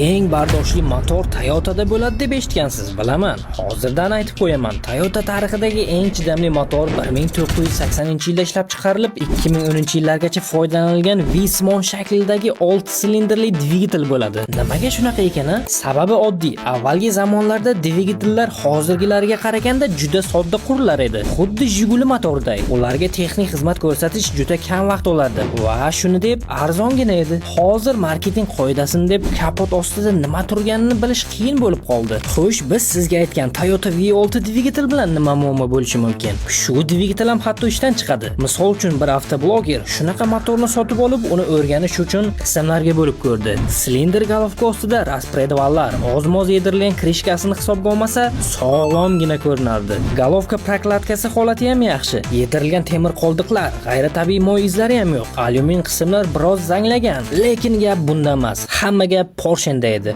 Eng bardoshli motor Toyota'da bo'ladi deb eshitgansiz, bilaman. Hozirdan aytib qo'yaman. Toyota tarixidagi eng chidamli motor 1980-yilda ishlab chiqarilib, 2010-yillargacha foydalanilgan V-Smon shaklidagi 6 silindrli dvigatel bo'ladi. Nimaga shunaqa ekan? Sababi oddiy. Avvalgi zamonlarda dvigatellar hozirgilariga qaraganda juda sodda qurillar edi. Xuddi Jiguli motoriday. Ularga texnik xizmat ko'rsatish juda kam vaqt olardi va shuni deb arzongina edi. Hozir marketing qoidasini deb kapot ostida nima turganini bilish qiyin bo'lib qoldi. Xo'sh, biz sizga aytgan Toyota V6 dvigatel bilan nima muammo bo'lishi mumkin? Shu dvigatel ham hatto ishdan chiqadi. Misol uchun bir avtobloger shunaqa motorni sotib olib, uni o'rganish uchun qismlarga bo'lib ko'rdi. Silindr golovka ostida raspredvallar, ozmoz yedirilgan krishkasini hisobga olmasa, sog'lomgina ko'rinardi. Golovka prokladkasi holati ham yaxshi. Yedirilgan temir qoldiqlar, g'ayritabiiy moy izlari ham yo'q. Alyumin qismlar biroz zanglagan, lekin gap bunda emas. Hamma gap Porsche'da edi.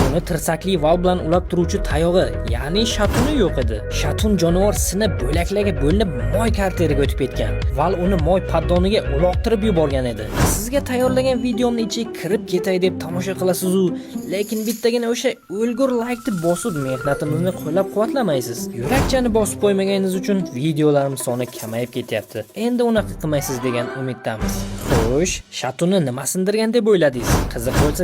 Uni tirsakli val bilan ulab turuvchi tayog'i, ya'ni shatuni yo'q edi. Shatun jonivor sinib bo'laklarga bo'linib moy karteriga o'tib ketgan. Val uni moy paddoniga uloqtirib yuborgan edi. Sizga tayyorlagan videomni ichiga kirib ketay deb tomosha qilasiz-u, lekin bittagina o'sha o'lgur like deb bosib mehnatimizni qo'llab-quvvatlamaysiz. Yurakchani bosib qo'ymaganingiz uchun videolarimiz soni kamayib ketyapti. Endi unaqa qilmaysiz degan umiddamiz. Xo'sh, shatuni nima sindirgan deb o'yladingiz? Qiziq bo'lsa